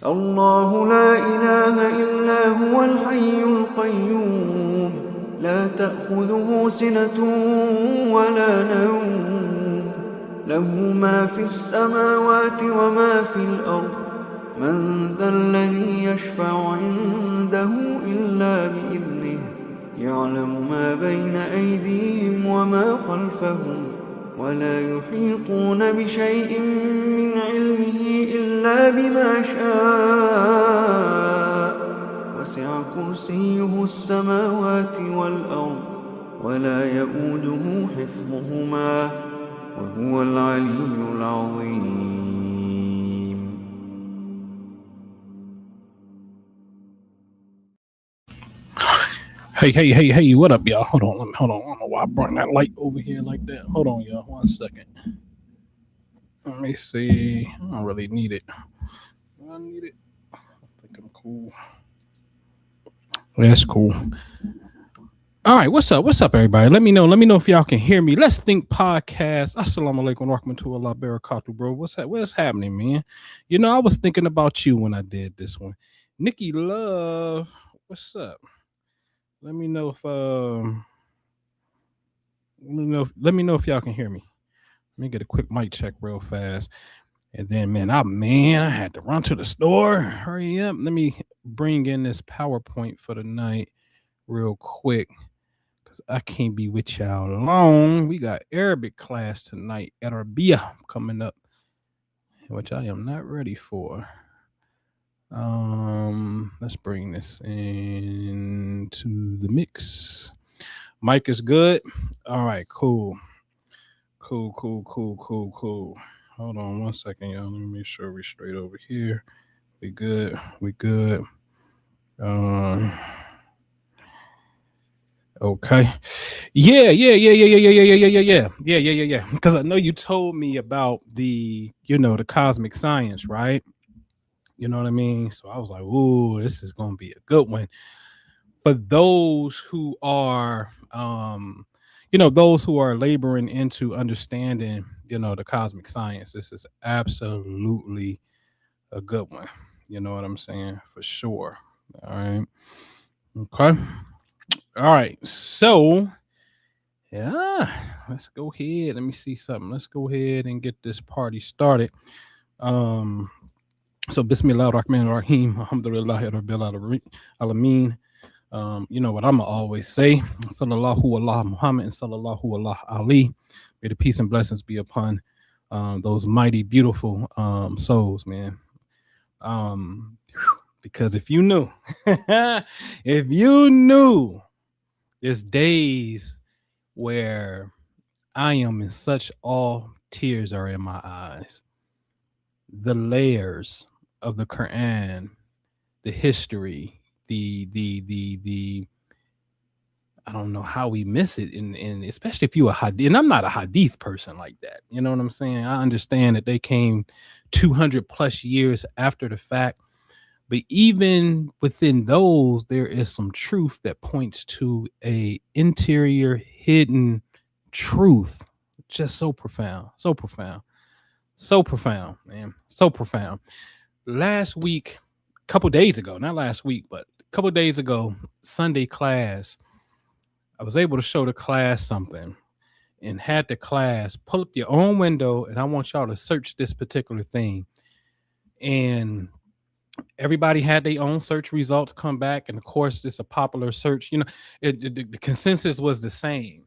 الله لا إله إلا هو الحي القيوم لا تأخذه سنة ولا نوم له ما في السماوات وما في الأرض من ذا الذي يشفع عنده إلا بإذنه يعلم ما بين أيديهم وما خلفهم ولا يحيطون بشيء من علمه إلا بما شاء وسع كرسيه السماوات والأرض ولا يؤوده حفظهما وهو العلي العظيم. Hey, what up, y'all? Hold on. I don't know why I brought that light over here like that. Hold on, y'all. 1 second. Let me see. I don't really need it. I need it. I think I'm cool. That's cool. All right, what's up, everybody? Let me know if y'all can hear me. Let's Think podcast. Assalamu alaikum warahmatullahi wabarakatuh, bro. What's happening, man? You know, I was thinking about you when I did this one. Nikki Love, what's up? Let me know if y'all can hear me. Let me get a quick mic check real fast. And then I had to run to the store. Hurry up. Let me bring in this PowerPoint for the night real quick, because I can't be with y'all long. We got Arabic class tonight at Arabia coming up, which I am not ready for. Let's bring this into the mix. Mic is good. All right, cool. Hold on 1 second, y'all. Let me make sure we're straight over here. We good. Okay. Yeah. Because I know you told me about the cosmic science, right? You know what I mean? So I was like, ooh, this is going to be a good one. For those who are, laboring into understanding, the cosmic science, this is absolutely a good one. You know what I'm saying? For sure. All right. Okay. All right. So, yeah, let's go ahead. Let me see something. Let's go ahead and get this party started. So Bismillah ar-Rahman ar-Rahim, Alhamdulillahi Rabbil Alameen. You know what I'm going to always say, Sallallahu Allah Muhammad and Sallallahu Allah Ali. May the peace and blessings be upon those mighty, beautiful souls, man. Because if you knew, there's days where I am in such awe, tears are in my eyes. The layers of the Qur'an, the history, the I don't know how we miss it, and especially if you a hadith, and I'm not a hadith person like that. You know what I'm saying? I understand that they came 200 plus years after the fact, but even within those, there is some truth that points to a interior hidden truth. Just so profound, man. So profound. Last week, couple days ago, not last week, but a couple days ago, Sunday class, I was able to show the class something and had the class pull up your own window, and I want y'all to search this particular thing. And everybody had their own search results come back. And of course, it's a popular search. The consensus was the same.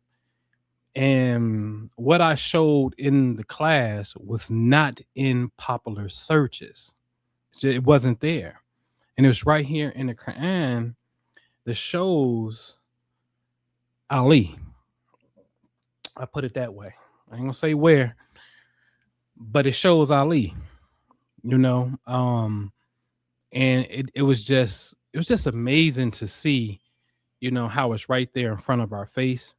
And what I showed in the class was not in popular searches. It wasn't there. And it was right here in the Qur'an that shows Ali. I put it that way. I ain't gonna say where, but it shows Ali, and it was just amazing to see, how it's right there in front of our face.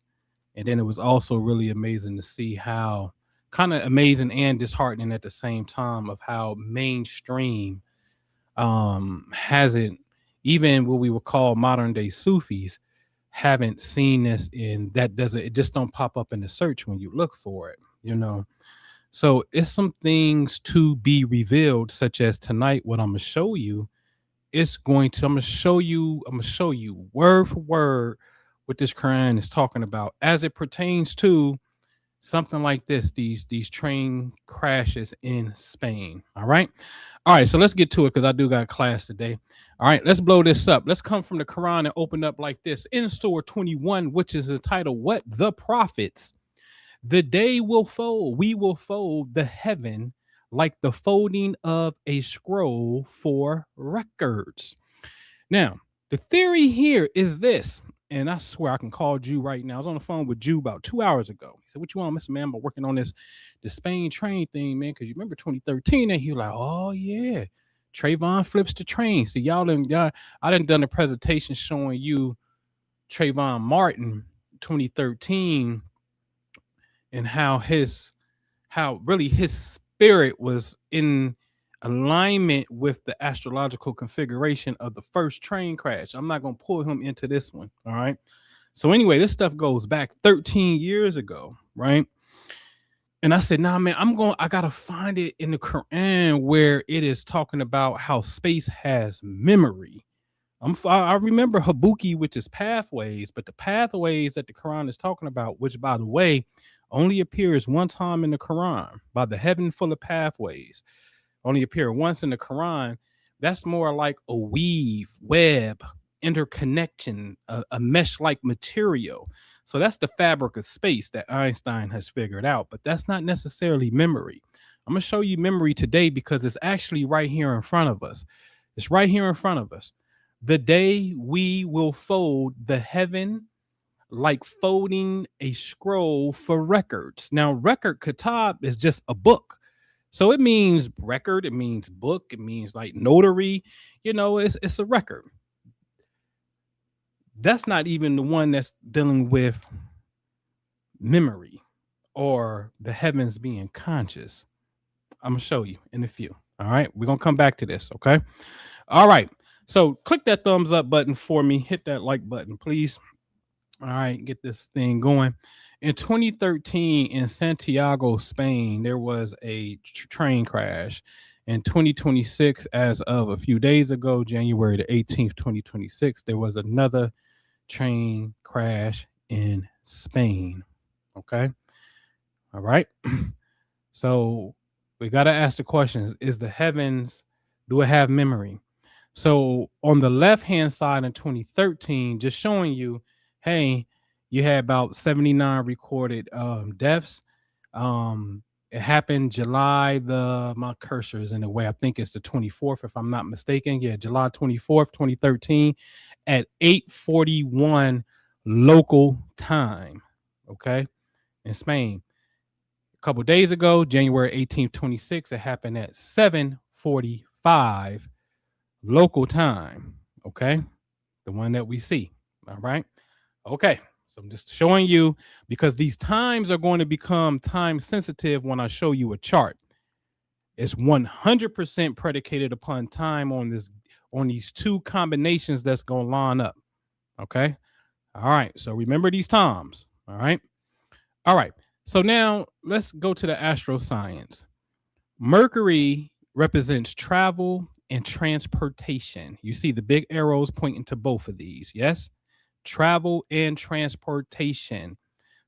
And then it was also really amazing to see how kind of amazing and disheartening at the same time of how mainstream hasn't, even what we would call modern day Sufis, haven't seen this. In that it just don't pop up in the search when you look for it, So it's some things to be revealed, such as tonight, what I'm gonna show you. I'm gonna show you word for word what this Quran is talking about as it pertains to something like this, these train crashes in Spain. All right. All right, so let's get to it because I do got class today. All right, let's blow this up. Let's come from the Quran and open up like this. In Surah 21, which is entitled What the Prophets, the day will fold, we will fold the heaven like the folding of a scroll for records. Now, the theory here is this, and I swear I can call Jew right now. I was on the phone with Jew about 2 hours ago. He said, "What you want, Mr. Man? I'm working on the Spain train thing, man, because you remember 2013." And he was like, "Oh yeah, Trayvon flips the train." So I done done a presentation showing you Trayvon Martin 2013 and how really his spirit was in alignment with the astrological configuration of the first train crash. I'm not going to pull him into this one. All right. So anyway, this stuff goes back 13 years ago. Right. And I said, nah, man, I got to find it in the Quran where it is talking about how space has memory. I remember Habuki, which is pathways, but the pathways that the Quran is talking about, which by the way, only appears one time in the Quran, by the heaven full of pathways, only appear once in the Quran. That's more like a web, interconnection, a mesh-like material. So that's the fabric of space that Einstein has figured out, but that's not necessarily memory. I'm going to show you memory today because it's actually right here in front of us. It's right here in front of us. The day we will fold the heaven like folding a scroll for records. Now, record kitāb is just a book. So it means record, it means book, it means like notary, it's a record. That's not even the one that's dealing with memory or the heavens being conscious. I'm going to show you in a few. All right. We're going to come back to this. Okay. All right. So click that thumbs up button for me. Hit that like button, please. All right. Get this thing going. In 2013 in Santiago, Spain, there was a train crash. In 2026, as of a few days ago, January the 18th, 2026, there was another train crash in Spain. Okay. All right. So we got to ask the questions. Is the heavens, do it have memory? So on the left-hand side in 2013, just showing you, hey, you had about 79 recorded deaths. It happened my cursor is in the way. I think it's the 24th, if I'm not mistaken. Yeah, July 24th, 2013 at 8:41 local time, okay, in Spain. A couple days ago, January 18th, 26, it happened at 7:45 local time, okay, the one that we see. All right, okay, so I'm just showing you because these times are going to become time sensitive when I show you a chart. It's 100% predicated upon time on these two combinations that's going to line up. Okay, all right, so remember these times. All right, so now let's go to the astroscience. Mercury represents travel and transportation. You see the big arrows pointing to both of these. Yes, travel and transportation.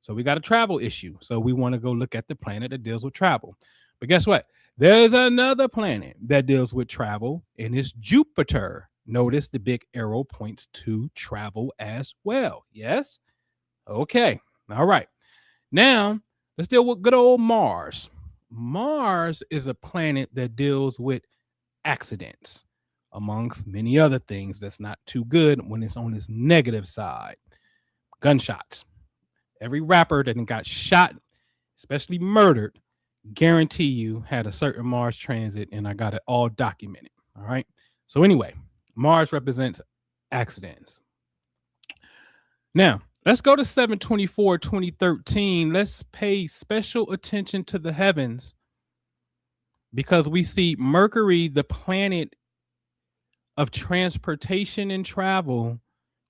So we got a travel issue. So we want to go look at the planet that deals with travel. But guess what? There's another planet that deals with travel, and it's Jupiter. Notice the big arrow points to travel as well. Yes? Okay. All right. Now, let's deal with good old Mars. Mars is a planet that deals with accidents, amongst many other things that's not too good when it's on its negative side. Gunshots. Every rapper that got shot, especially murdered, guarantee you had a certain Mars transit, and I got it all documented. All right. So anyway, Mars represents accidents. Now, let's go to 7/24/2013. Let's pay special attention to the heavens because we see Mercury, the planet of transportation and travel,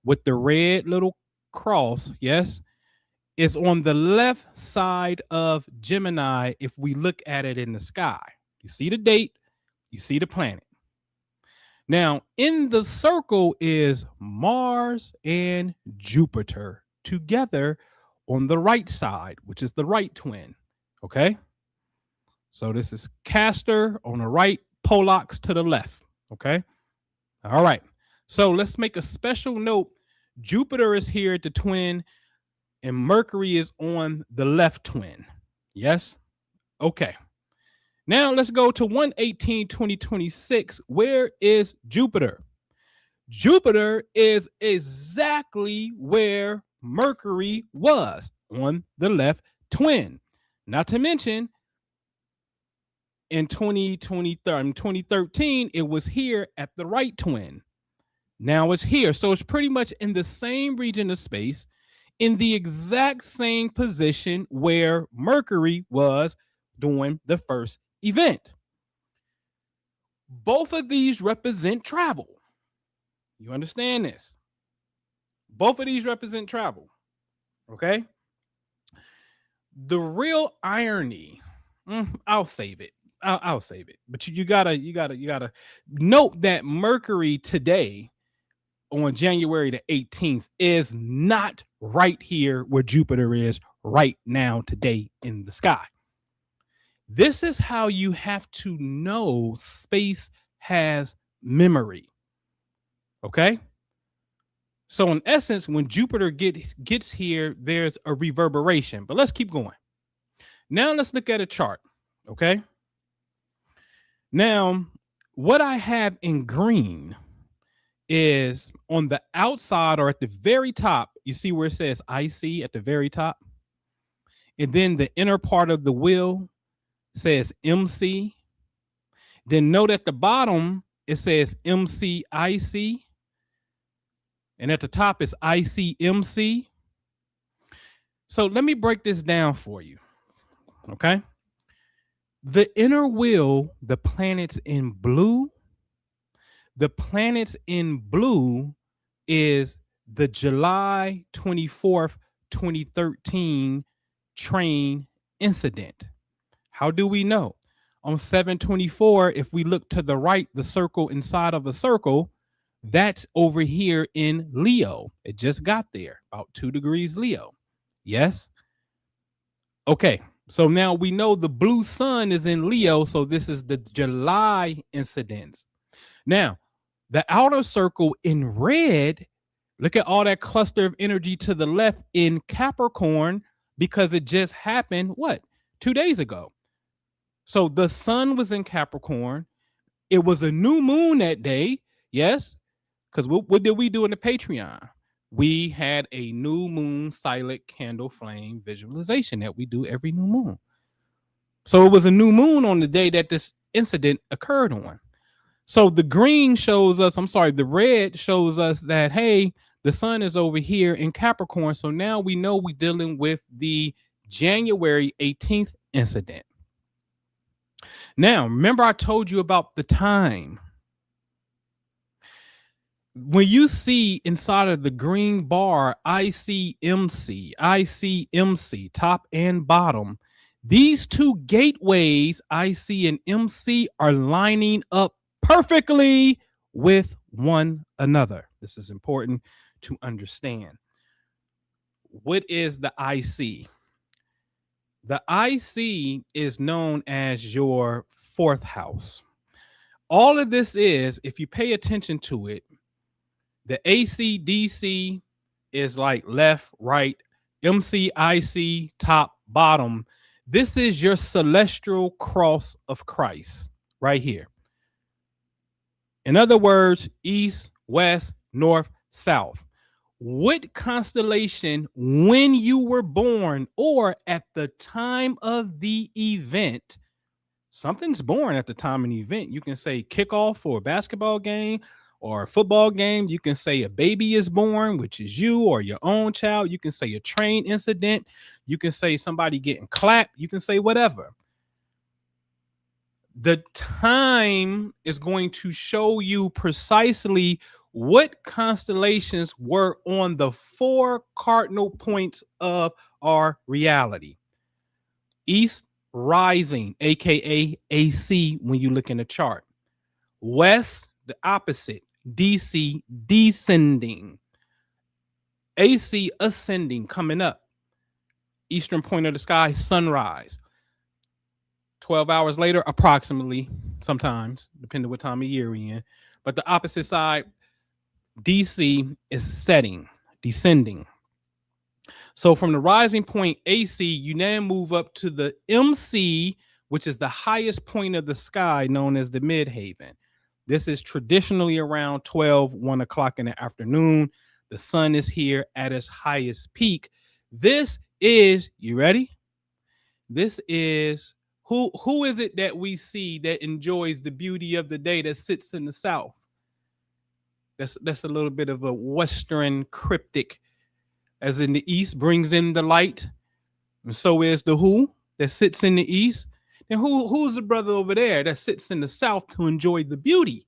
with the red little cross, yes, is on the left side of Gemini if we look at it in the sky. You see the date, you see the planet. Now, in the circle is Mars and Jupiter together on the right side, which is the right twin. Okay. So this is Castor on the right, Pollux to the left. Okay. All right. So let's make a special note. Jupiter is here at the twin and Mercury is on the left twin. Yes. Okay. Now let's go to 1/18/2026. Where is Jupiter? Jupiter is exactly where Mercury was, on the left twin. Not to mention, in 2013, it was here at the right twin. Now it's here. So it's pretty much in the same region of space, in the exact same position where Mercury was during the first event. Both of these represent travel. You understand this? Both of these represent travel. Okay. The real irony, I'll save it. I'll save it. But you gotta note that Mercury today, on January the 18th, is not right here where Jupiter is right now today in the sky. This is how you have to know space has memory. Okay. So in essence, when Jupiter gets here, there's a reverberation. But let's keep going. Now let's look at a chart. Okay. Now, what I have in green is on the outside or at the very top. You see where it says IC at the very top? And then the inner part of the wheel says MC. Then note at the bottom, it says MCIC. And at the top is ICMC. So let me break this down for you. Okay. The inner wheel, the planets in blue. The planets in blue is the July 24th, 2013 train incident. How do we know? On 7/24, if we look to the right, the circle inside of a circle, that's over here in Leo. It just got there, about 2 degrees Leo. Yes? Okay, so now we know the blue sun is in Leo, so this is the July incidents. Now, the outer circle in red, look at all that cluster of energy to the left in Capricorn, because it just happened, what, 2 days ago. So the sun was in Capricorn. It was a new moon that day, yes? Because what did we do in the Patreon? We had a new moon silent candle flame visualization that we do every new moon. So it was a new moon on the day that this incident occurred on. So the green shows us, the red shows us that, hey, the sun is over here in Capricorn. So now we know we're dealing with the January 18th incident. Now, remember I told you about the time. When you see inside of the green bar, ICMC, top and bottom, these two gateways, IC and MC, are lining up perfectly with one another. This is important to understand. What is the IC? The IC is known as your fourth house. All of this is, if you pay attention to it, the AC, DC is like left, right, MC, IC, top, bottom. This is your celestial cross of Christ right here. In other words, east, west, north, south. What constellation, when you were born or at the time of the event, something's born at the time of the event. You can say kickoff for a basketball game or a football game. You can say a baby is born, which is you or your own child. You can say a train incident. You can say somebody getting clapped. You can say whatever. The time is going to show you precisely What constellations were on the 4 cardinal points of our reality? East rising, aka AC, when you look in the chart. West, the opposite, DC descending. AC ascending, coming up. Eastern point of the sky, sunrise. 12 hours later, approximately, sometimes, depending what time of year we're in. But the opposite side, DC, is setting, descending. So from the rising point AC, you now move up to the MC, which is the highest point of the sky, known as the midhaven. This is traditionally around 12, 1 o'clock in the afternoon. The sun is here at its highest peak. This is, you ready? This is, who is it that we see that enjoys the beauty of the day that sits in the south? That's a little bit of a Western cryptic, as in the east brings in the light, and so is the who that sits in the east. And who's the brother over there that sits in the south to enjoy the beauty?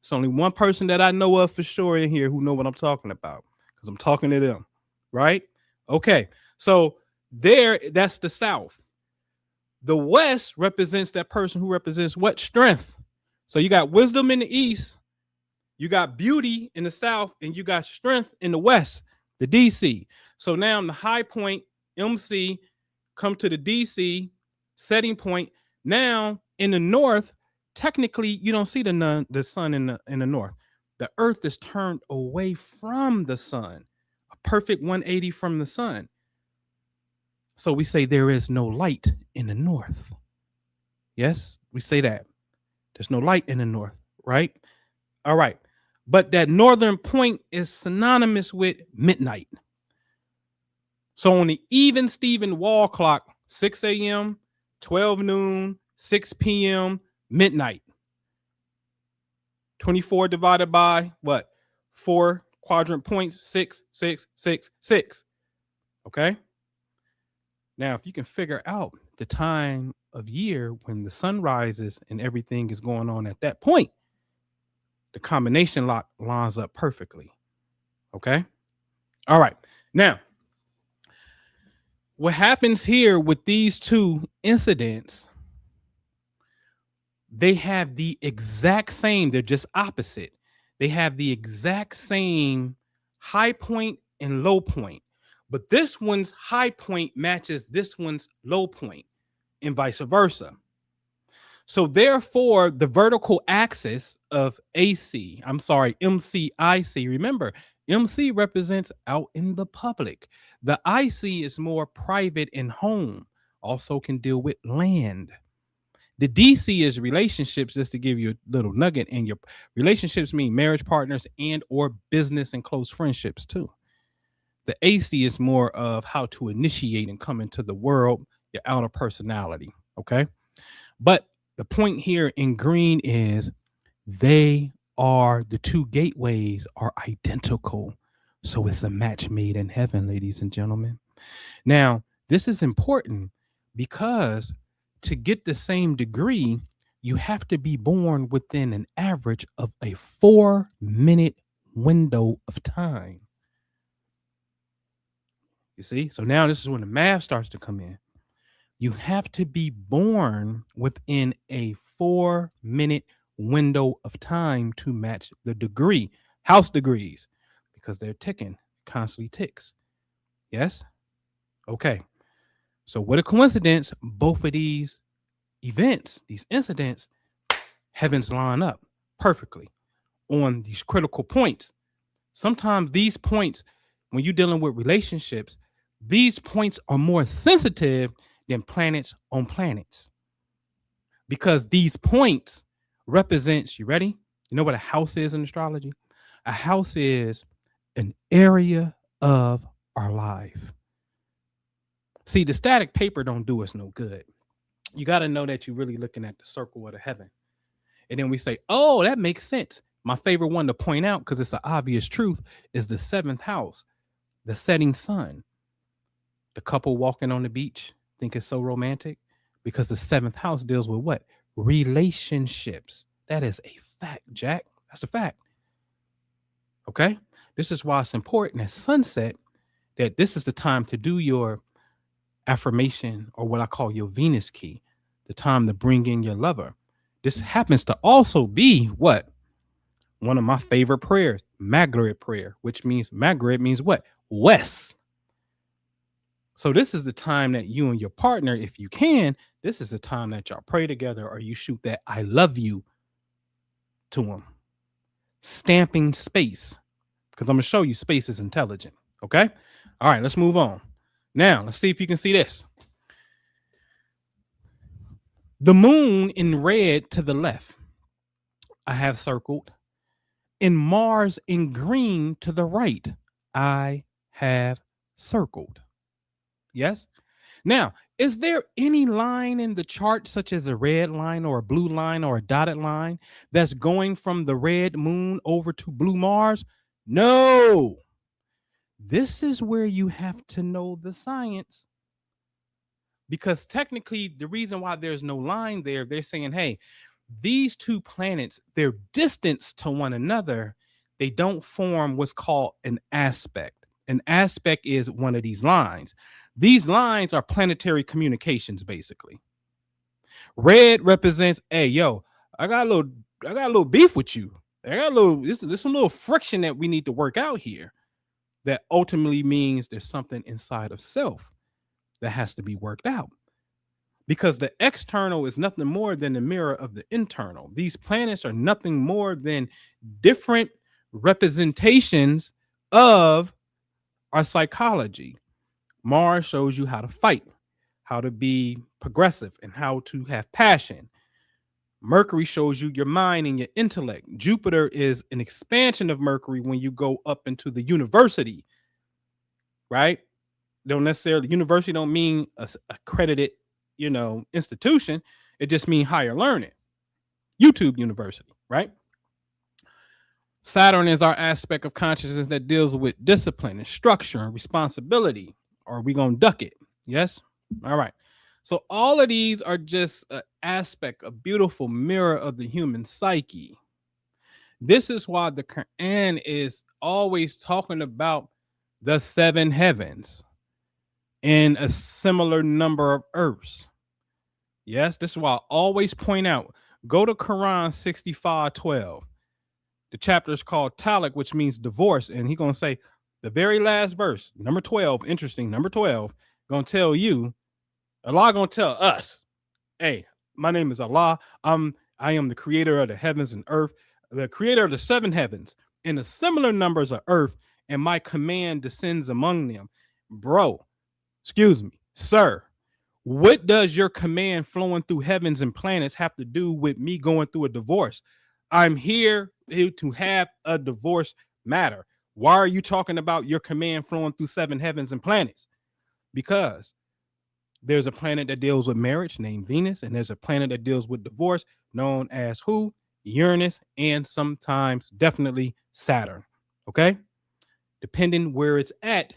It's only one person that I know of for sure in here who know what I'm talking about, because I'm talking to them, right? Okay, so there, that's the south. The west represents that person who represents what? Strength. So you got wisdom in the east, you got beauty in the south, and you got strength in the west, the DC. So now the high point, MC, come to the DC, setting point. Now in the north, technically you don't see the sun in the north. The earth is turned away from the sun, a perfect 180 from the sun. So we say there is no light in the north. Yes, we say that. There's no light in the north, right? All right. But that northern point is synonymous with midnight. So on the even Steven wall clock, 6 a.m., 12 noon, 6 p.m., midnight. 24 divided by what? 4 quadrant points, 6, 6, 6, 6. Okay? Now, if you can figure out the time of year when the sun rises and everything is going on at that point, the combination lock lines up perfectly. Okay? All right. Now, what happens here with these two incidents, they have the exact same, they're just opposite. They have the exact same high point and low point. But this one's high point matches this one's low point, and vice versa. So therefore, the vertical axis of MCIC, remember, MC represents out in the public. The IC is more private and home, also can deal with land. The DC is relationships, just to give you a little nugget, and your relationships mean marriage partners and or business and close friendships too. The AC is more of how to initiate and come into the world, your outer personality, okay? But the point here in green is they are, the two gateways are identical. So it's a match made in heaven, ladies and gentlemen. Now, this is important because to get the same degree, you have to be born within an average of a 4-minute window of time. You see? So now this is when the math starts to come in. You have to be born within a 4-minute window of time to match the degree, house degrees, because they're ticking, constantly ticks. Yes? Okay. So what a coincidence, both of these events, these incidents, heavens line up perfectly on these critical points. Sometimes these points, when you're dealing with relationships, these points are more sensitive than planets on planets, because these points represents, you ready? You know what a house is in astrology? A house is an area of our life. See, the static paper don't do us no good. You got to know that you're really looking at the circle of the heaven. And then we say, oh, that makes sense. My favorite one to point out, because it's an obvious truth, is the 7th house, the setting sun. The couple walking on the beach think it's so romantic because the 7th house deals with what? Relationships. That is a fact, Jack. That's a fact. Okay. This is why it's important at sunset that this is the time to do your affirmation, or what I call your Venus key, the time to bring in your lover. This happens to also be what? One of my favorite prayers, Maghrib prayer, which means Maghrib means what? West. So this is the time that you and your partner, if you can, this is the time that y'all pray together, or you shoot that I love you to them. Stamping space, because I'm going to show you space is intelligent. Okay. All right, let's move on. Now, let's see if you can see this. The moon in red to the left, I have circled. And Mars in green to the right, I have circled. Yes? Now, is there any line in the chart, such as a red line or a blue line or a dotted line, that's going from the red moon over to blue Mars? No. This is where you have to know the science. Because technically, the reason why there's no line there, they're saying, hey, these two planets, their distance to one another, they don't form what's called an aspect. An aspect is one of these lines. These lines are planetary communications, basically. Red represents, hey, yo, I got a little beef with you. There's some little friction that we need to work out here. That ultimately means there's something inside of self that has to be worked out. Because the external is nothing more than the mirror of the internal. These planets are nothing more than different representations of our psychology. Mars shows you how to fight, how to be progressive, and how to have passion. Mercury shows you your mind and your intellect. Jupiter is an expansion of Mercury when you go up into the university, right? Don't necessarily, university don't mean accredited, institution. It just means higher learning. YouTube University, right? Saturn is our aspect of consciousness that deals with discipline and structure and responsibility. Or are we going to duck it? Yes? All right. So all of these are just an aspect, a beautiful mirror of the human psyche. This is why the Qur'an is always talking about the seven heavens and a similar number of earths. Yes, this is why I always point out, go to Qur'an 65:12. The chapter is called Talaq, which means divorce. And he's going to say the very last verse, number 12, interesting, number 12, going to tell you, Allah going to tell us, hey, my name is Allah. I am the creator of the heavens and earth, the creator of the seven heavens and the similar numbers of earth, and my command descends among them. Bro, excuse me, sir, what does your command flowing through heavens and planets have to do with me going through a divorce? I'm here to have a divorce matter. Why are you talking about your command flowing through seven heavens and planets? Because there's a planet that deals with marriage named Venus, and there's a planet that deals with divorce known as who? Uranus, and sometimes definitely Saturn. Okay? Depending where it's at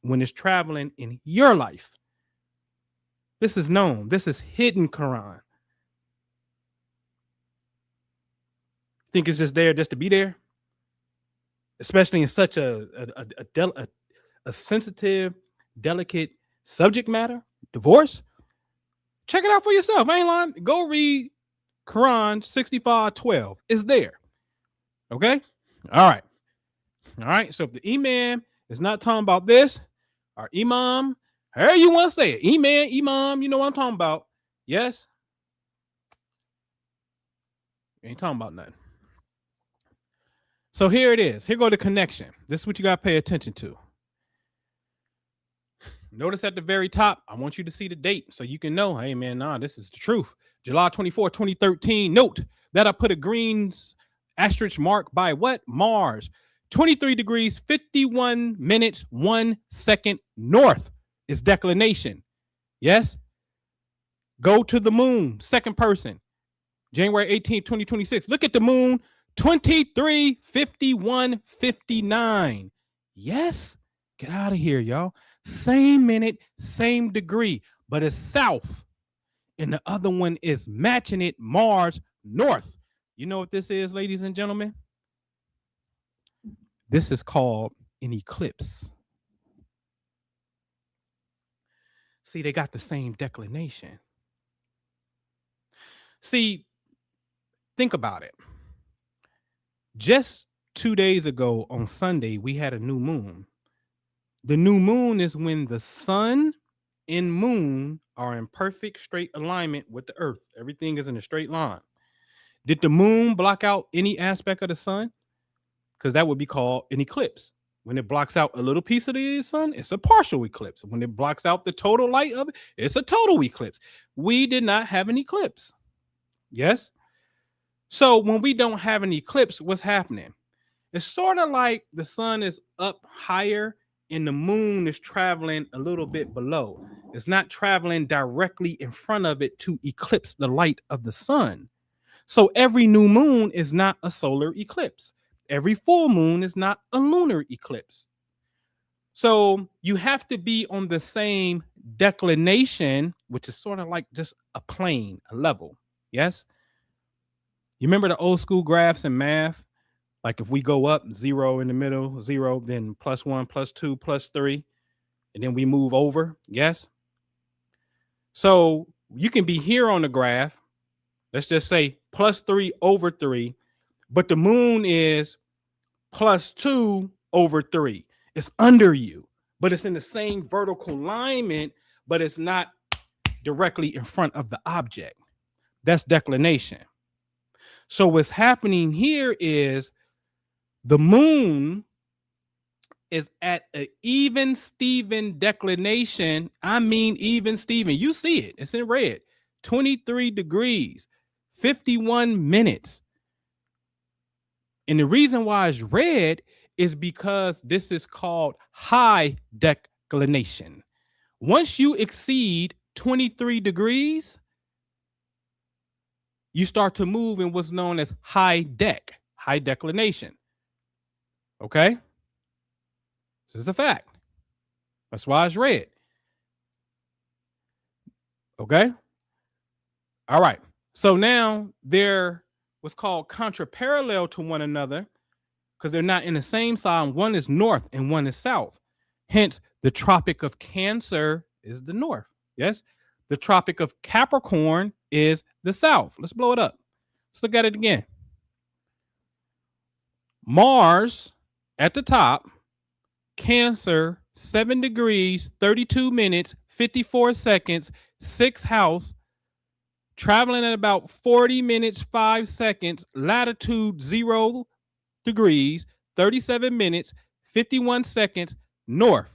when it's traveling in your life. This is known. This is hidden Quran. Think it's just there just to be there? Especially in such a sensitive, delicate subject matter, divorce. Check it out for yourself. I ain't lying. Go read Quran 65:12. It's there. Okay? All right. All right. So if the imam is not talking about this, or imam, however you want to say it, imam, you know what I'm talking about. Yes? Ain't talking about nothing. So here it is. Here go the connection. This is what you got to pay attention to. Notice at the very top, I want you to see the date so you can know, hey, man, nah, this is the truth. July 24, 2013. Note that I put a green asterisk mark by what? Mars. 23 degrees, 51 minutes, 1 second north is declination. Yes? Go to the moon, second person. January 18, 2026. Look at the moon. 23, 51, 59. Yes? Get out of here, y'all. Same minute, same degree, but it's south. And the other one is matching it, Mars, north. You know what this is, ladies and gentlemen? This is called an eclipse. See, they got the same declination. See, think about it. Just 2 days ago on Sunday, we had a new moon. The new moon is when the sun and moon are in perfect straight alignment with the earth. Everything is in a straight line. Did the moon block out any aspect of the sun? Because that would be called an eclipse. When it blocks out a little piece of the sun, it's a partial eclipse. When it blocks out the total light of it, it's a total eclipse. We did not have an eclipse. Yes? So when we don't have an eclipse, what's happening? It's sort of like the sun is up higher and the moon is traveling a little bit below. It's not traveling directly in front of it to eclipse the light of the sun. So every new moon is not a solar eclipse. Every full moon is not a lunar eclipse. So you have to be on the same declination, which is sort of like just a plane, a level. Yes? You remember the old school graphs in math? Like if we go up, 0 in the middle, 0, then +1, +2, +3, and then we move over. Yes? So you can be here on the graph. Let's just say +3 over 3, but the moon is +2 over 3. It's under you, but it's in the same vertical alignment, but it's not directly in front of the object. That's declination. So what's happening here is the moon is at an even Steven declination. I mean, even Steven. You see it. It's in red. 23 degrees, 51 minutes. And the reason why it's red is because this is called high declination. Once you exceed 23 degrees, you start to move in what's known as high declination. Okay? This is a fact. That's why it's red. Okay? All right. So now they're what's called contraparallel to one another because they're not in the same sign. One is north and one is south. Hence, the Tropic of Cancer is the north. Yes? The Tropic of Capricorn is the south. Let's blow it up. Let's look at it again. Mars at the top, Cancer, 7 degrees, 32 minutes, 54 seconds, 6th house, traveling at about 40 minutes, 5 seconds, latitude 0 degrees, 37 minutes, 51 seconds, north.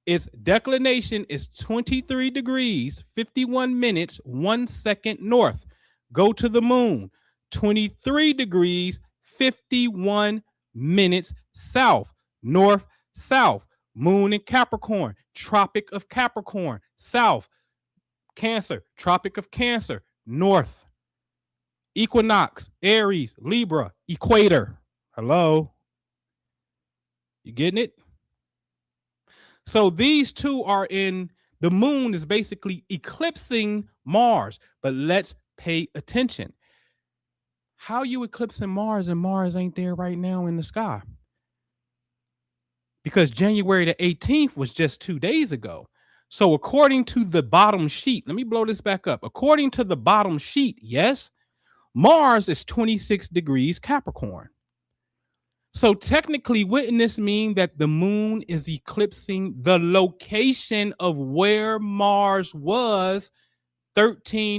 Its declination is 23 degrees, 51 minutes, 1 second north. Go to the moon, 23 degrees, 51 minutes south, north, south. Moon in Capricorn, Tropic of Capricorn, south. Cancer, Tropic of Cancer, north. Equinox, Aries, Libra, equator. Hello? You getting it? So these two are in, the moon is basically eclipsing Mars, but let's pay attention. How you eclipsing Mars and Mars ain't there right now in the sky? Because January the 18th was just 2 days ago. So according to the bottom sheet, let me blow this back up. According to the bottom sheet, yes, Mars is 26 degrees Capricorn. So technically, wouldn't this mean that the moon is eclipsing the location of where Mars was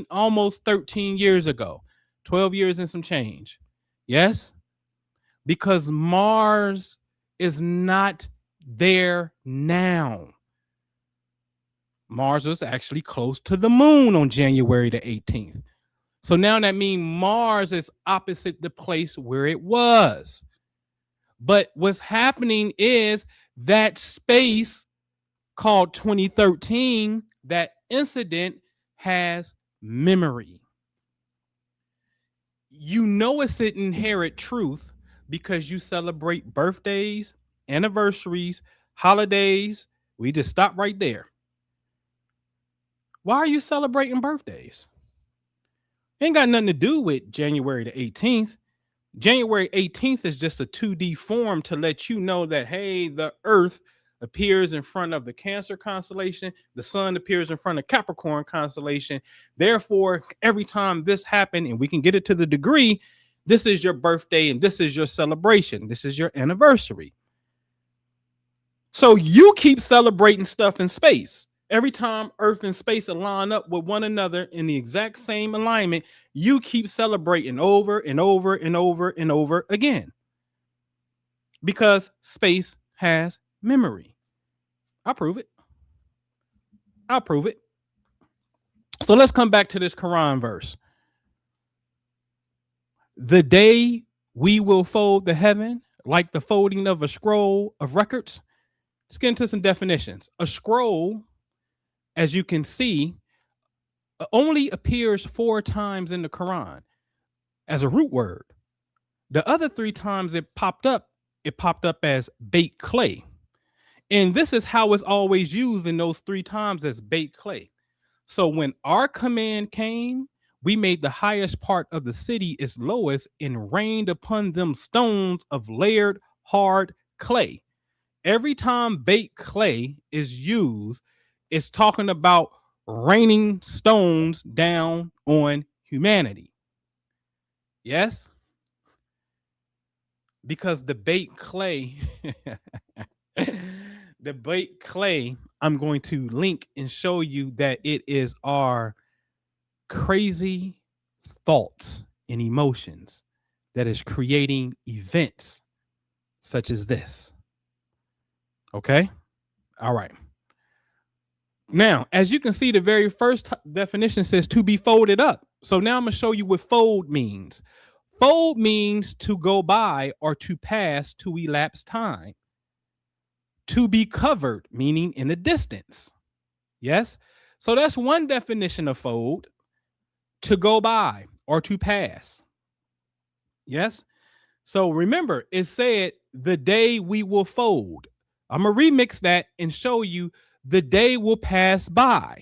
almost 13 years ago, 12 years and some change? Yes, because Mars is not there now. Mars was actually close to the moon on January the 18th. So now that means Mars is opposite the place where it was. But what's happening is that space called 2013, that incident has memory. You know it's an inherent truth because you celebrate birthdays, anniversaries, holidays. We just stop right there. Why are you celebrating birthdays? Ain't got nothing to do with January the 18th. January 18th is just a 2D form to let you know that, hey, the Earth appears in front of the Cancer constellation. The sun appears in front of Capricorn constellation. Therefore, every time this happened, and we can get it to the degree, this is your birthday and this is your celebration. This is your anniversary. So you keep celebrating stuff in space. Every time Earth and space align up with one another in the exact same alignment, you keep celebrating over and over and over and over again. Because space has memory. I'll prove it. I'll prove it. So let's come back to this Quran verse. The day we will fold the heaven like the folding of a scroll of records. Let's get into some definitions. A scroll, as you can see, only appears 4 times in the Quran as a root word. The other 3 times it popped up as baked clay. And this is how it's always used in those 3 times as baked clay. So when our command came, we made the highest part of the city its lowest and rained upon them stones of layered hard clay. Every time baked clay is used, it's talking about raining stones down on humanity. Yes? Because the baked clay, the baked clay, I'm going to link and show you that it is our crazy thoughts and emotions that is creating events such as this. Okay? All right. Now, as you can see, the very first definition says to be folded up. So now I'm going to show you what fold means. Fold means to go by or to pass to elapse time. To be covered, meaning in a distance. Yes? So that's one definition of fold. To go by or to pass. Yes? So remember, it said the day we will fold. I'm going to remix that and show you the day will pass by.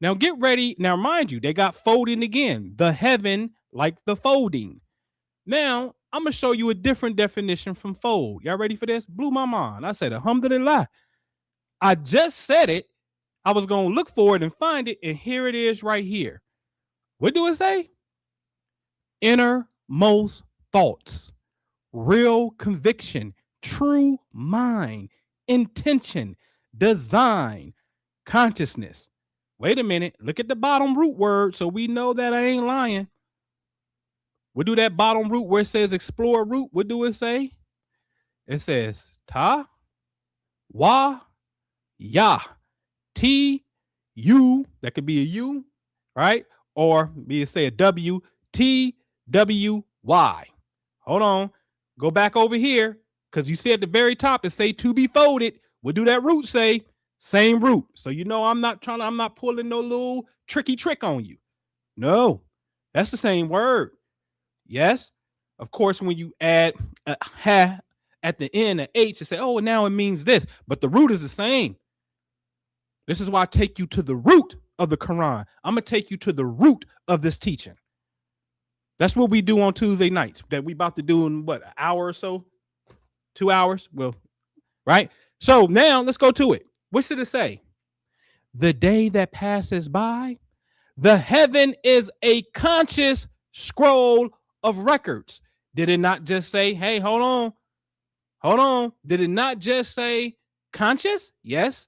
Now get ready. Now, mind you, they got folding again. The heaven like the folding. Now, I'm going to show you a different definition from fold. Y'all ready for this? Blew my mind. I said, alhamdulillah. I just said it. I was going to look for it and find it. And here it is right here. What do it say? Innermost thoughts, real conviction, true mind, intention, design, consciousness. Wait a minute. Look at the bottom root word so we know that I ain't lying. What do that bottom root where it says explore root? What do it say? It says ta, wa, ya, t, u. That could be a u, right? Or be it say a w, t, w, y. Hold on. Go back over here because you see at the very top it say to be folded. What do that root say? Same root. So you know I'm not pulling no little tricky trick on you. No, that's the same word. Yes. Of course, when you add a ha at the end, an h, you say, oh, now it means this, but the root is the same. This is why I take you to the root of the Quran. I'm going to take you to the root of this teaching. That's what we do on Tuesday nights that we about to do in what, an hour or so? 2 hours? Well, right? So now let's go to it. What should it say? The day that passes by, the heaven is a conscious scroll of records. Did it not just say, hey, hold on. Did it not just say conscious? Yes.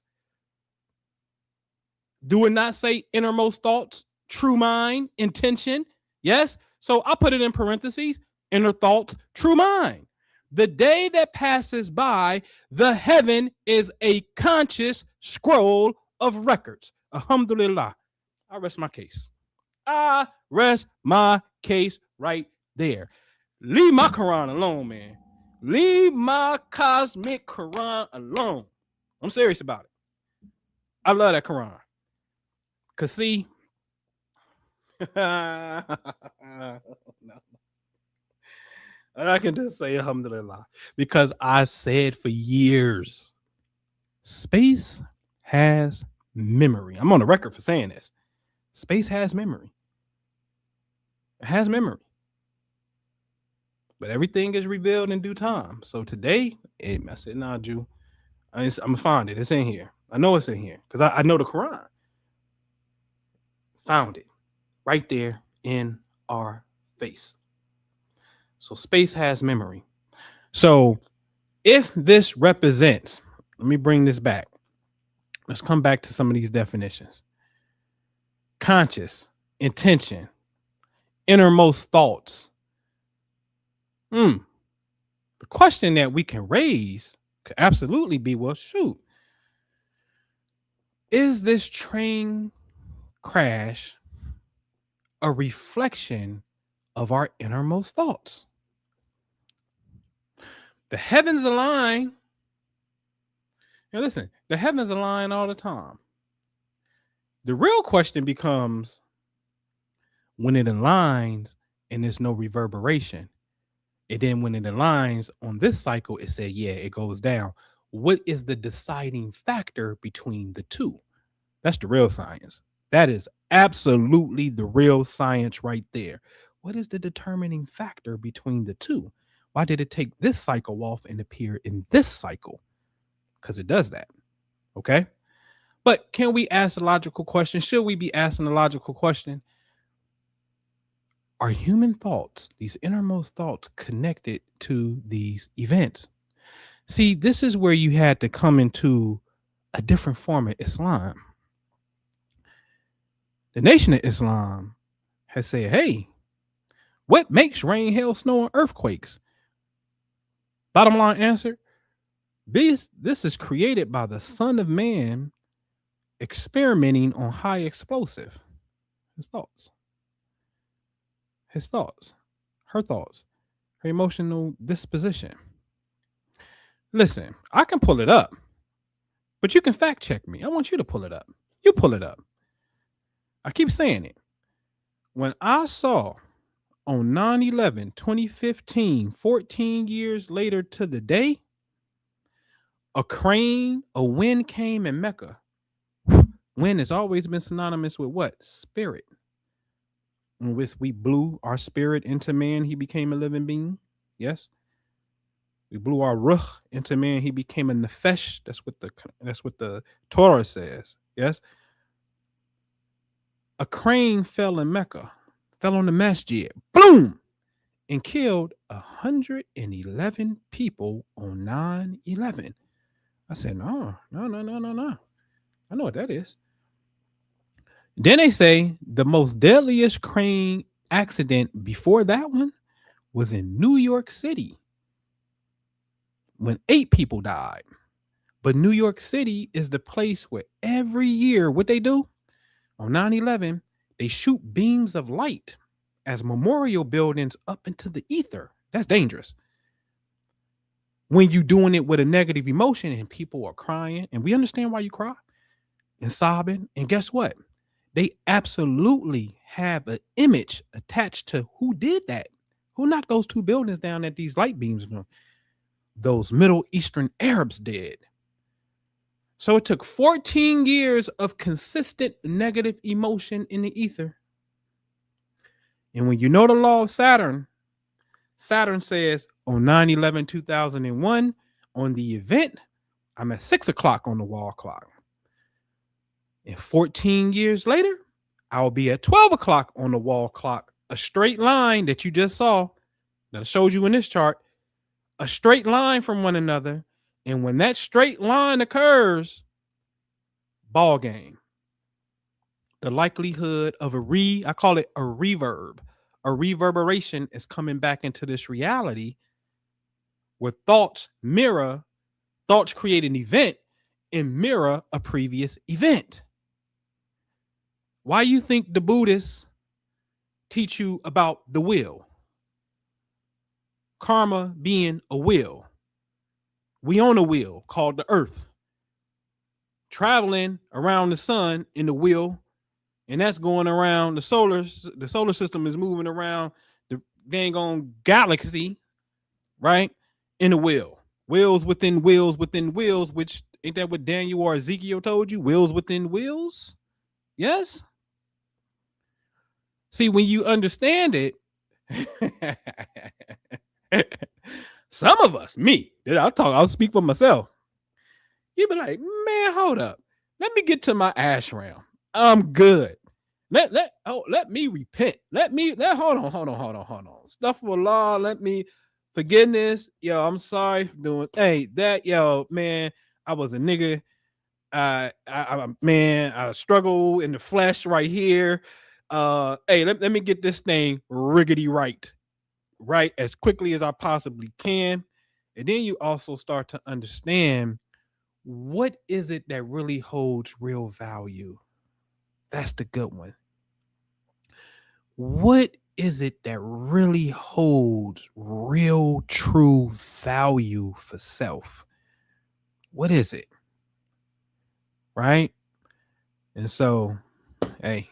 Do it not say innermost thoughts, true mind, intention? Yes. So I'll put it in parentheses, inner thoughts, true mind. The day that passes by, the heaven is a conscious scroll of records. Alhamdulillah. I rest my case. I rest my case right there. Leave my Quran alone, man. Leave my cosmic Quran alone. I'm serious about it. I love that Quran. Because see, no. I can just say alhamdulillah. Because I said for years, space has memory. I'm on the record for saying this. Space has memory. It has memory. But everything is revealed in due time. So today, I said, nah, Jew, I'm gonna find it. It's in here. I know it's in here because I know the Quran. Found it right there in our face. So space has memory. So if this represents, let me bring this back. Let's come back to some of these definitions. Conscious, intention, innermost thoughts. The question that we can raise could absolutely be, well, shoot, is this train crash a reflection of our innermost thoughts? The heavens align. Now listen, the heavens align all the time. The real question becomes when it aligns and there's no reverberation. And then when it aligns on this cycle, it said, yeah, it goes down. What is the deciding factor between the two? That's the real science. That is absolutely the real science right there. What is the determining factor between the two? Why did it take this cycle off and appear in this cycle? Because it does that. Okay. But can we ask a logical question? Should we be asking a logical question? Are human thoughts, these innermost thoughts, connected to these events? See, this is where you had to come into a different form of Islam. The Nation of Islam has said, hey, what makes rain, hail, snow, and earthquakes? Bottom line answer, this is created by the Son of Man experimenting on high explosive. His thoughts, her thoughts, her emotional disposition. Listen, I can pull it up, but you can fact check me. I want you to pull it up. You pull it up. I keep saying it. When I saw on 9/11, 2015, 14 years later to the day, a wind came in Mecca. Wind has always been synonymous with what? Spirit. In which we blew our spirit into man, he became a living being. Yes. We blew our ruh into man, he became a nefesh. That's what the Torah says. Yes. A crane fell in Mecca, fell on the masjid, boom, and killed 111 people on 9/11. I said, no. I know what that is. Then they say the most deadliest crane accident before that one was in New York City when 8 people died. But New York City is the place where every year, what they do on 9/11, they shoot beams of light as memorial buildings up into the ether. That's dangerous. When you're doing it with a negative emotion and people are crying, and we understand why you cry and sobbing. And guess what? They absolutely have an image attached to who did that, who knocked those 2 buildings down that these light beams were. Those Middle Eastern Arabs did. So it took 14 years of consistent negative emotion in the ether. And when you know the law of Saturn, Saturn says on 9/11/2001, on the event, I'm at 6 o'clock on the wall clock. And 14 years later, I'll be at 12 o'clock on the wall clock. A straight line that you just saw, that I showed you in this chart, a straight line from one another. And when that straight line occurs, ball game. The likelihood of I call it a reverb. A reverberation is coming back into this reality where thoughts create an event and mirror a previous event. Why you think the Buddhists teach you about the will? Karma being a wheel. We own a wheel called the earth, traveling around the sun in the wheel, and that's going around the solar system is moving around the dang on galaxy, right? In the wheel. Wheels within wheels within wheels, which ain't that what Daniel or Ezekiel told you? Wheels within wheels? Yes. See, when you understand it, Some of us, me, I'll speak for myself. You be like, man, hold up. Let me get to my ashram. I'm good. Let me repent. Hold on. Astaghfirullah. Let me forgiveness. Yo, I'm sorry for doing yo, man. I was a nigga. I struggle in the flesh right here. Let me get this thing riggedy right as quickly as I possibly can. And then you also start to understand what is it that really holds real value. That's the good one. What is it that really holds real, true value for self? What is it? Right? And so, hey,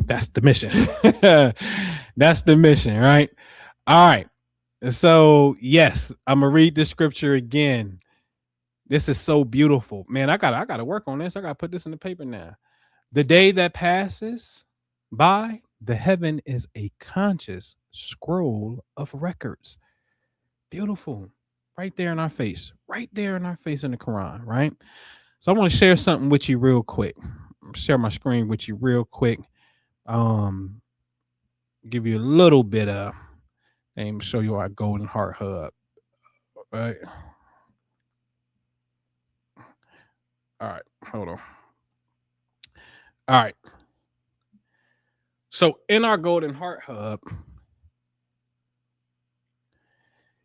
that's the mission. That's the mission, right? All right. So, yes, I'm gonna read the scripture again. This is so beautiful. Man, I gotta work on this. I gotta put this in the paper now. The day that passes by, the heaven is a conscious scroll of records. Beautiful. Right there in our face. Right there in our face in the Quran, right? So I want to share something with you real quick. Share my screen with you real quick. Give you a little bit of and show you our Golden Heart Hub. Right. All right. Hold on. All right. So in our Golden Heart Hub,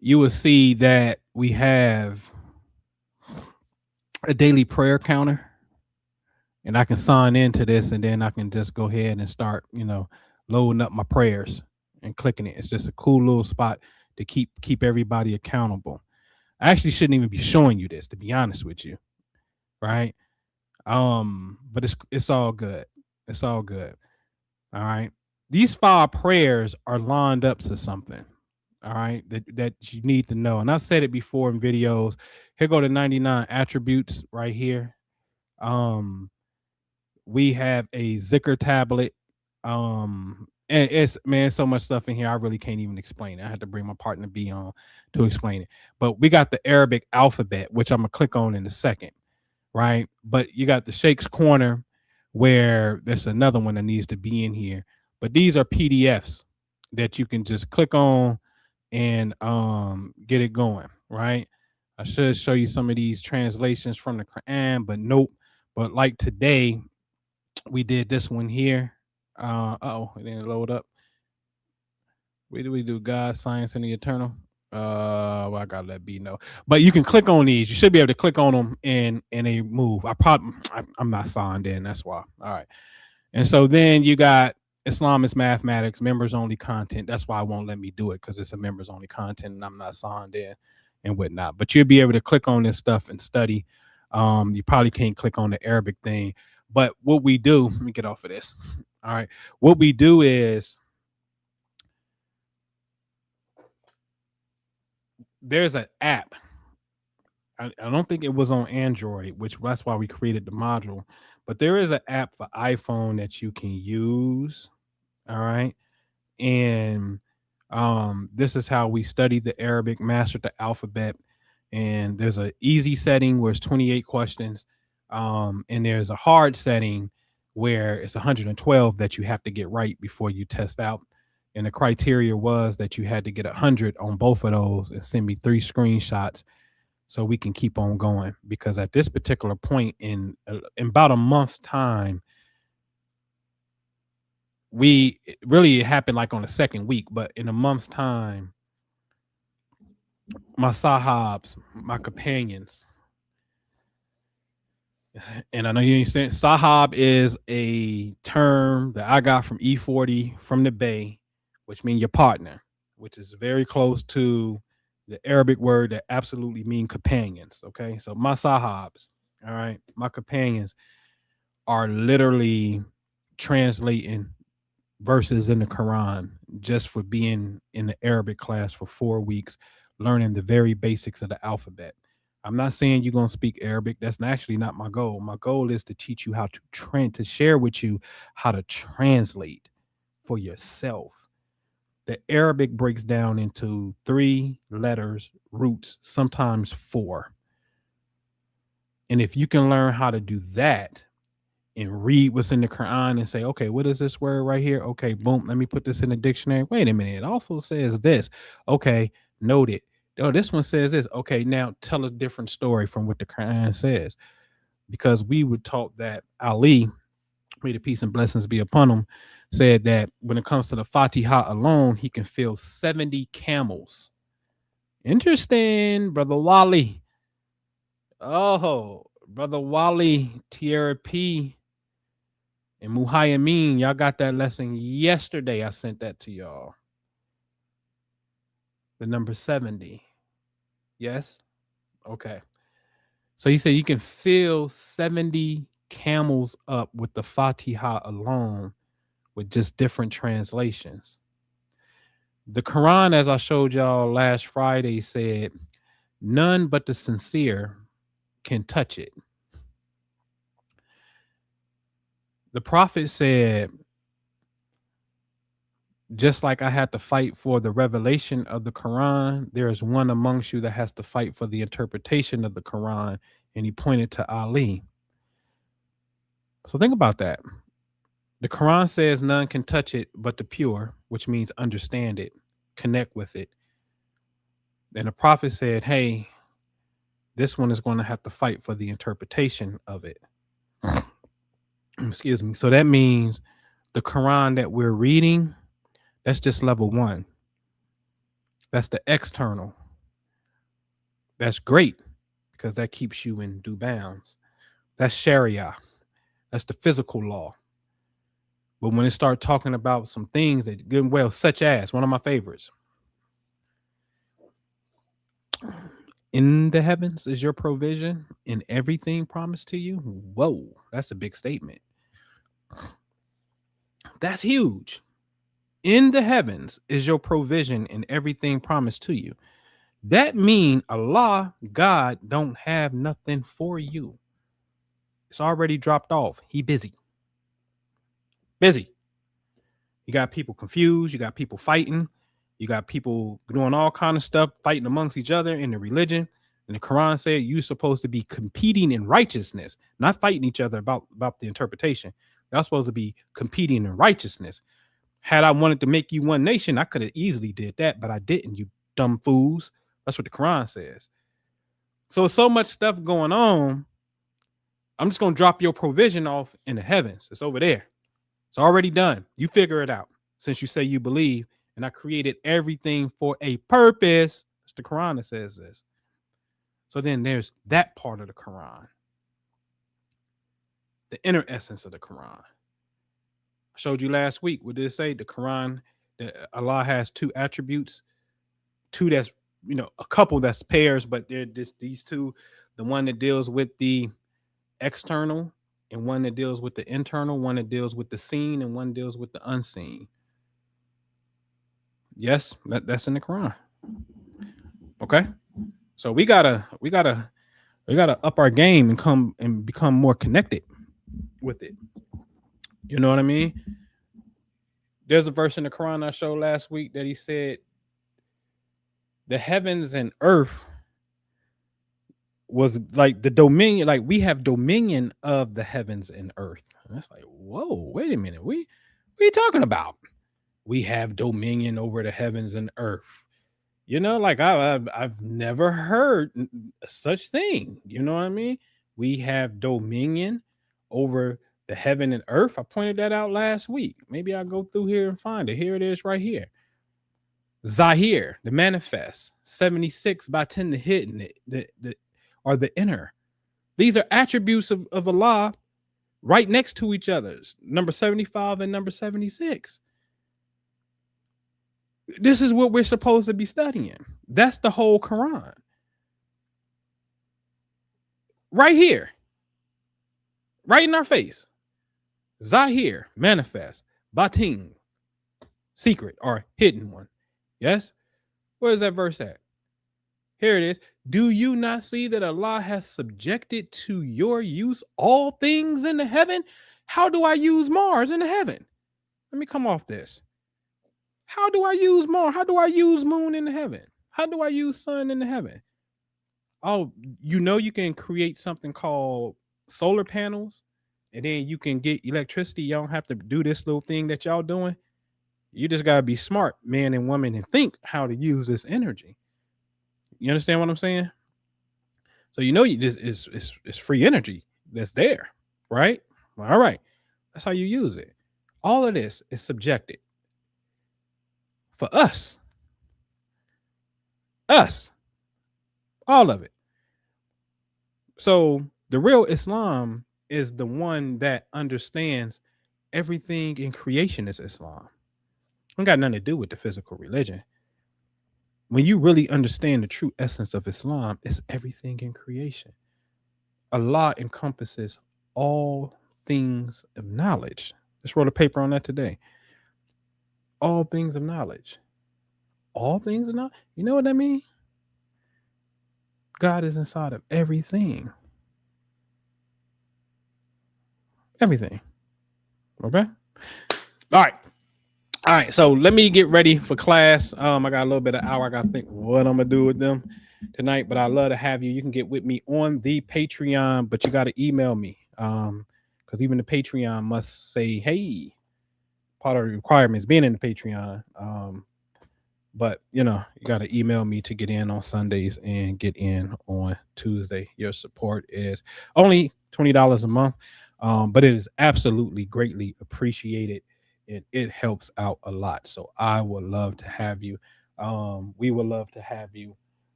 you will see that we have a daily prayer counter. And I can sign into this and then I can just go ahead and start, loading up my prayers and clicking it. It's just a cool little spot to keep everybody accountable. I actually shouldn't even be showing you this, to be honest with you. Right? But it's all good. It's all good. All right. These 5 prayers are lined up to something. All right, that you need to know. And I've said it before in videos. Here go the 99 attributes right here. We have a Zikr tablet. And it's so much stuff in here. I really can't even explain it. I had to bring my partner B on to explain it. But we got the Arabic alphabet, which I'm gonna click on in a second, right? But you got the Sheikh's Corner, where there's another one that needs to be in here. But these are PDFs that you can just click on and get it going, right? I should show you some of these translations from the Qur'an, but nope. But like today, we did this one here. It didn't load up. Where do we do? God, science, and the eternal. Well, I gotta let B know. But you can click on these. You should be able to click on them and they move. I'm not signed in. That's why. All right. And so then you got Islam is mathematics, members only content. That's why I won't let me do it, because it's a members only content and I'm not signed in and whatnot. But you'll be able to click on this stuff and study. You probably can't click on the Arabic thing. But what we do, let me get off of this. All right. What we do is there's an app. I don't think it was on Android, which that's why we created the module. But there is an app for iPhone that you can use. All right. And this is how we studied the Arabic, mastered the alphabet. And there's an easy setting where it's 28 questions. And there's a hard setting where it's 112 that you have to get right before you test out. And the criteria was that you had to get 100 on both of those and send me 3 screenshots so we can keep on going. Because at this particular point in about a month's time, it happened like on the second week, but in a month's time, my sahabs, my companions, and I know you ain't saying sahab is a term that I got from E40 from the Bay, which means your partner, which is very close to the Arabic word that absolutely mean companions. Okay, so my sahabs, all right, my companions are literally translating verses in the Quran just for being in the Arabic class for 4 weeks, learning the very basics of the alphabet. I'm not saying you're going to speak Arabic. That's actually not my goal. My goal is to teach you how to share with you how to translate for yourself. The Arabic breaks down into 3 letters, roots, sometimes 4. And if you can learn how to do that and read what's in the Quran and say, okay, what is this word right here? Okay, boom, let me put this in the dictionary. Wait a minute, it also says this. Okay, note it. Oh, this one says this. Okay, now tell a different story from what the Quran says. Because we were taught that Ali, may the peace and blessings be upon him, said that when it comes to the Fatiha alone, he can fill 70 camels. Interesting, Brother Wali. Oh, Brother Wali, Tierra P, and Muhayyamin, y'all got that lesson yesterday. I sent that to y'all. The number 70. Yes? Okay. So he said you can fill 70 camels up with the Fatiha alone with just different translations. The Quran, as I showed y'all last Friday, said none but the sincere can touch it. The Prophet said, just like I had to fight for the revelation of the Quran, there is one amongst you that has to fight for the interpretation of the Quran. And he pointed to Ali. So think about that. The Quran says none can touch it but the pure, which means understand it, connect with it. And the Prophet said, hey, this one is going to have to fight for the interpretation of it. Excuse me. So that means the Quran that we're reading, that's just level 1. That's the external. That's great because that keeps you in due bounds. That's Sharia. That's the physical law. But when it starts talking about some things that good and well, such as one of my favorites, in the heavens is your provision and everything promised to you. Whoa, that's a big statement. That's huge. In the heavens is your provision and everything promised to you. That means Allah, God, don't have nothing for you. It's already dropped off. He busy. Busy. You got people confused. You got people fighting. You got people doing all kind of stuff, fighting amongst each other in the religion. And the Quran said you're supposed to be competing in righteousness, not fighting each other about the interpretation. Y'all supposed to be competing in righteousness. Had I wanted to make you one nation, I could have easily did that, but I didn't, you dumb fools. That's what the Quran says. So much stuff going on. I'm just going to drop your provision off in the heavens. It's over there. It's already done. You figure it out since you say you believe. And I created everything for a purpose. It's the Quran that says this. So then there's that part of the Quran. The inner essence of the Quran. I showed you last week. What did it say? The Quran, that Allah has 2 attributes. 2 that's, a couple that's pairs, but they're just these 2. The one that deals with the external and one that deals with the internal, one that deals with the seen and one deals with the unseen. Yes, that's in the Quran. Okay. So we gotta up our game and become more connected with it. You know what I mean? There's a verse in the Quran I showed last week that he said the heavens and earth was like the dominion, like we have dominion of the heavens and earth. And that's like, whoa, wait a minute. What are you talking about? We have dominion over the heavens and earth. Like I've never heard such thing. You know what I mean? We have dominion over the heaven and earth. I pointed that out last week. Maybe I'll go through here and find it. Here it is right here. Zahir, the manifest, 76 by 10 the hidden, or the inner. These are attributes of Allah right next to each other's, number 75 and number 76. This is what we're supposed to be studying. That's the whole Quran. Right here. Right in our face. Zahir, manifest. Batin, secret or hidden one. Yes? Where's that verse at? Here it is. Do you not see that Allah has subjected to your use all things in the heaven? How do I use Mars in the heaven? Let me come off this. How do I use Mars? How do I use moon in the heaven? How do I use sun in the heaven? Oh, you can create something called solar panels, and then you can get electricity. You don't have to do this little thing that y'all doing. You just gotta be smart, man and woman, and think how to use this energy. You understand what I'm saying? So this is free energy that's there, right? All right, that's how you use it. All of this is subjected for us, all of it. So the real Islam is the one that understands everything in creation is Islam. It got nothing to do with the physical religion. When you really understand the true essence of Islam, it's everything in creation. Allah encompasses all things of knowledge. Just wrote a paper on that today. All things of knowledge. All things of knowledge. You know what that means? God is inside of everything. Everything. Okay? All right, so let me get ready for class. I got a little bit of hour. I got to think what I'm gonna do with them tonight, but I'd love to have you. You can get with me on the Patreon, but you got to email me because even the Patreon must say, hey, part of the requirements being in the Patreon. But you got to email me to get in on Sundays and get in on Tuesday. Your support is only $20 a month, but it is absolutely greatly appreciated. It helps out a lot. So I would love to have you. We would love to have you.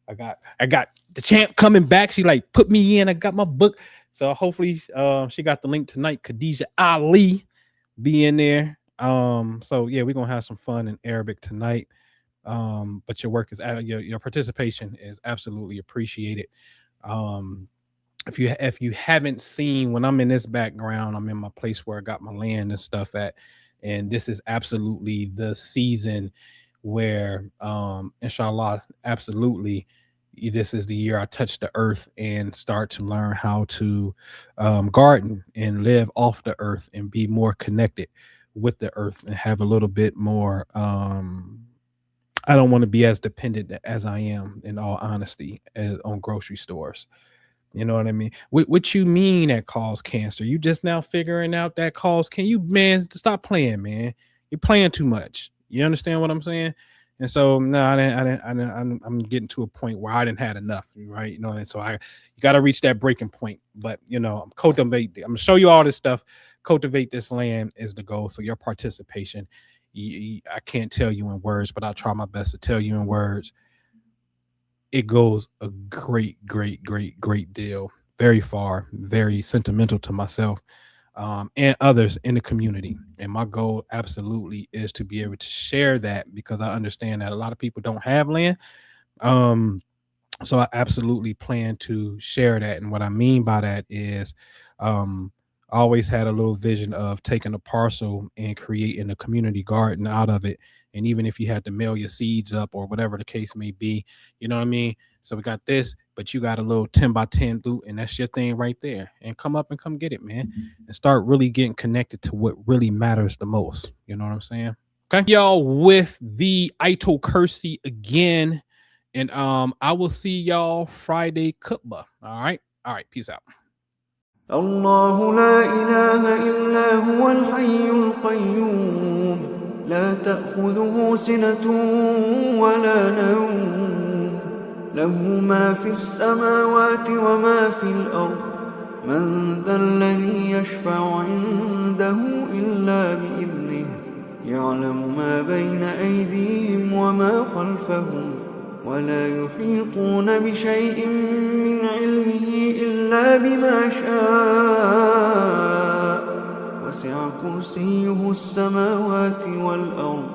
I got the champ coming back. She put me in. I got my book. So hopefully she got the link tonight. Khadija Ali be in there. So yeah, we're gonna have some fun in Arabic tonight. But your work is your participation is absolutely appreciated. If you haven't seen, when I'm in this background, I'm in my place where I got my land and stuff at. And this is absolutely the season where, inshallah, absolutely, this is the year I touch the earth and start to learn how to garden and live off the earth and be more connected with the earth and have a little bit more. I don't want to be as dependent as I am, in all honesty, on grocery stores. You know what I mean? What you mean that cause cancer? You just now figuring out that cause? Can you, man, stop playing, man? You're playing too much. You understand what I'm saying? And so no, I'm getting to a point where I didn't had enough, right? And so you got to reach that breaking point. But I'm cultivating. I'm gonna show you all this stuff. Cultivate this land is the goal. So your participation, I can't tell you in words, but I'll try my best to tell you in words. It goes a great deal, very far, very sentimental to myself and others in the community. And my goal absolutely is to be able to share that, because I understand that a lot of people don't have land. So I absolutely plan to share that. And what I mean by that is I always had a little vision of taking a parcel and creating a community garden out of it. And even if you had to mail your seeds up or whatever the case may be, you know what I mean? So we got this, but you got a little 10 by 10 loot, and that's your thing right there. And come get it, man. And start really getting connected to what really matters the most. You know what I'm saying? Okay. Y'all, with the Ayatul Kursi again. And I will see y'all Friday Khutbah. All right. Peace out. الله لا إله إلا هو الحي القيوم لا تأخذه سنة ولا نوم له ما في السماوات وما في الأرض من ذا الذي يشفع عنده إلا بإذنه يعلم ما بين أيديهم وما خلفهم ولا يحيطون بشيء من علمه إلا بما شاء وسع كرسيه السماوات والأرض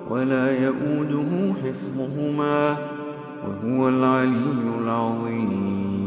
ولا يؤوده حفظهما وهو العلي العظيم